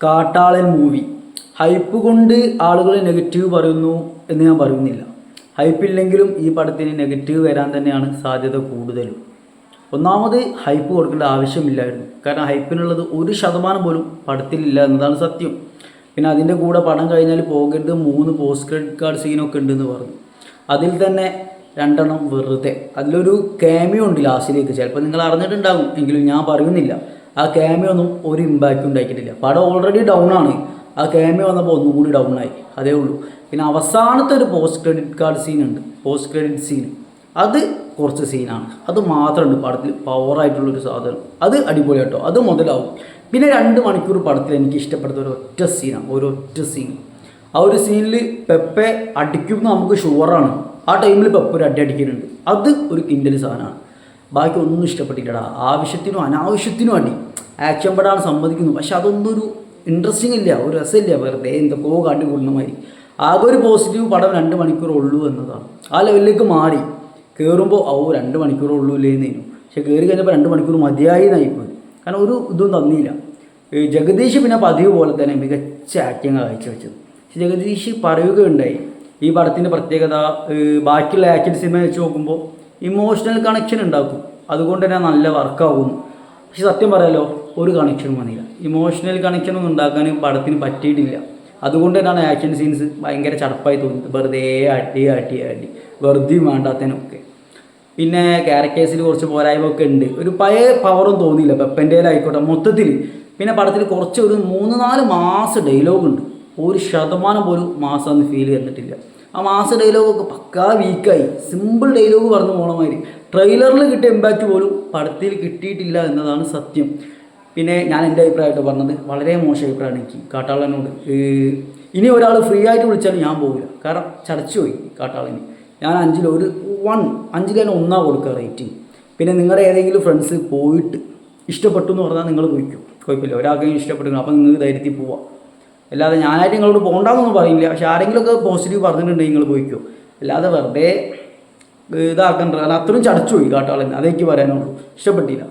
കാട്ടാളൻ movie hype കൊണ്ട് ആളുകൾ നെഗറ്റീവ് പറയുന്നു എന്ന് ഞാൻ പറയുന്നില്ല. ഹൈപ്പില്ലെങ്കിലും ഈ പടത്തിന് നെഗറ്റീവ് വരാൻ തന്നെയാണ് സാധ്യത കൂടുതലും. ഒന്നാമത് ഹൈപ്പ് കൊടുക്കേണ്ട ആവശ്യമില്ലായിരുന്നു. കാരണം ഹൈപ്പിനുള്ളത് 1% പോലും പടത്തിലില്ല എന്നതാണ് സത്യം. പിന്നെ അതിൻ്റെ കൂടെ പടം കഴിഞ്ഞാൽ പോകരുത് 3 പോസ്റ്റ് ക്രെഡിറ്റ് കാർഡ് സീനൊക്കെ ഉണ്ടെന്ന് പറഞ്ഞു. അതിൽ തന്നെ 2 വെറുതെ. അതിലൊരു ക്യാമിയോ ഉണ്ട് ലാസ്റ്റിലേക്ക്. ചിലപ്പോൾ നിങ്ങൾ അറിഞ്ഞിട്ടുണ്ടാകും, എങ്കിലും ഞാൻ പറയുന്നില്ല. ആ ക്യാമിയോ ഒന്നും ഒരു ഇമ്പാക്റ്റും ഉണ്ടാക്കിയിട്ടില്ല. പടം ഓൾറെഡി ഡൗൺ ആണ്. ആ ക്യാമിയോ വന്നപ്പോൾ ഒന്നും കൂടി ഡൗൺ ആയി, അതേ ഉള്ളൂ. പിന്നെ അവസാനത്തെ ഒരു പോസ്റ്റ് ക്രെഡിറ്റ് കാർഡ് സീൻ ഉണ്ട്, പോസ്റ്റ് ക്രെഡിറ്റ് സീൻ. അത് കുറച്ച് സീനാണ്, അത് മാത്രമുണ്ട് പടത്തിൽ പവറായിട്ടുള്ളൊരു സാധനം. അത് അടിപൊളി കേട്ടോ, അത് മുതലാവും. പിന്നെ 2 മണിക്കൂർ പടത്തിൽ എനിക്ക് ഇഷ്ടപ്പെടുന്ന ഒരൊറ്റ സീനാണ്, ഒരൊറ്റ സീൻ. ആ ഒരു സീനിൽ പെപ്പെ അടിക്കുമെന്ന് നമുക്ക് ഷുവറാണ്. ആ ടൈമിൽ പെപ്പ ഒരു അടി അടിക്കുന്നുണ്ട്, അത് ഒരു കിൻഡൽ സാധനമാണ്. ബാക്കി ഒന്നും ഇഷ്ടപ്പെട്ടില്ലടാ. ആവശ്യത്തിനും അനാവശ്യത്തിനും അടി. ആക്ഷൻ പടമാണ് സമ്മതിക്കുന്നു, പക്ഷെ അതൊന്നും ഒരു ഇൻട്രസ്റ്റിംഗ് ഇല്ല, ഒരു രസമില്ല. വെറുതെ എന്തൊക്കെയോ കാട്ടി കൂടുന്ന മാതിരി. ആകെ ഒരു പോസിറ്റീവ് പടം 2 മണിക്കൂർ ഉള്ളൂ എന്നതാണ്. ആ ലെവലിലേക്ക് മാറി. കയറുമ്പോൾ 2 മണിക്കൂർ ഉള്ളൂ ഇല്ലേന്നേനു, പക്ഷെ കയറി കഴിഞ്ഞപ്പോൾ 2 മണിക്കൂർ മതിയായി എന്നായിപ്പോയി. കാരണം ഒരു ഇതും തന്നില്ല. ജഗദീഷ് പിന്നെ പതിവ് പോലെ തന്നെ മികച്ച ആക്ടിങ് കാഴ്ചവെച്ചത്. പക്ഷെ ജഗദീഷ് പറയുകയുണ്ടായി, ഈ പടത്തിൻ്റെ പ്രത്യേകത ബാക്കിയുള്ള ആക്ഷൻ സിനിമ വെച്ച് നോക്കുമ്പോൾ ഇമോഷണൽ കണക്ഷൻ ഉണ്ടാക്കും, അതുകൊണ്ട് തന്നെ നല്ല വർക്കാവുന്നു. പക്ഷെ സത്യം പറയാലോ, ഒരു കണക്ഷനും വന്നില്ല. ഇമോഷണൽ കണക്ഷനൊന്നും ഉണ്ടാക്കാൻ പടത്തിന് പറ്റിയിട്ടില്ല. അതുകൊണ്ട് തന്നെയാണ് ആക്ഷൻ സീൻസ് ഭയങ്കര ചടപ്പായി തോന്നുന്നത്. വെറുതെ അടി വെറുതെ വേണ്ടാത്തതിനൊക്കെ. പിന്നെ ക്യാരക്ടേഴ്സിൽ കുറച്ച് പോരായ്മയൊക്കെ ഉണ്ട്. ഒരു പഴയ പവറും തോന്നിയില്ല പെപ്പൻ്റെയിലായിക്കോട്ടെ മൊത്തത്തിൽ. പിന്നെ പടത്തിൽ കുറച്ച് ഒരു 3-4 മാസ ഡയലോഗുണ്ട്, 1% പോലും മാസമെന്ന് ഫീൽ ചെയ്തിട്ടില്ല. ആ മാസ ഡയലോഗൊക്കെ പക്കാ വീക്കായി, സിമ്പിൾ ഡയലോഗ് പറഞ്ഞു പോണ മാതിരി. ട്രെയിലറിൽ കിട്ടിയ ഇമ്പാക്റ്റ് പോലും പടത്തിൽ കിട്ടിയിട്ടില്ല എന്നതാണ് സത്യം. പിന്നെ ഞാൻ എൻ്റെ അഭിപ്രായമായിട്ട് പറഞ്ഞത്, വളരെ മോശം അഭിപ്രായമാണ് എനിക്ക് കാട്ടാളനോട്. ഇനി ഒരാൾ ഫ്രീ ആയിട്ട് വിളിച്ചാലും ഞാൻ പോകില്ല, കാരണം ചടച്ചു പോയി കാട്ടാളന്. ഞാൻ 5-ൽ 1 കൊടുക്കുക റേറ്റിംഗ്. പിന്നെ നിങ്ങളുടെ ഏതെങ്കിലും ഫ്രണ്ട്സ് പോയിട്ട് ഇഷ്ടപ്പെട്ടു എന്ന് പറഞ്ഞാൽ നിങ്ങൾ പോയിക്കും, കുഴപ്പമില്ല. ഒരാൾക്കെങ്കിലും ഇഷ്ടപ്പെട്ടു അപ്പോൾ നിങ്ങൾക്ക് ധൈര്യത്തിൽ പോവാം. അല്ലാതെ ഞാനായിട്ട് നിങ്ങളോട് പോകണ്ടെന്നൊന്നും പറയില്ല, പക്ഷേ ആരെങ്കിലുമൊക്കെ പോസിറ്റീവ് പറഞ്ഞിട്ടുണ്ടെങ്കിൽ നിങ്ങൾ പോയിക്കോ. അല്ലാതെ വെറുതെ ഇതാക്കണ്ട. കാരണം അത്രയും ചടച്ചു പോയി കാട്ടാളൻ, അതെനിക്ക് പറയാനുള്ളൂ. ഇഷ്ടപ്പെട്ടില്ല.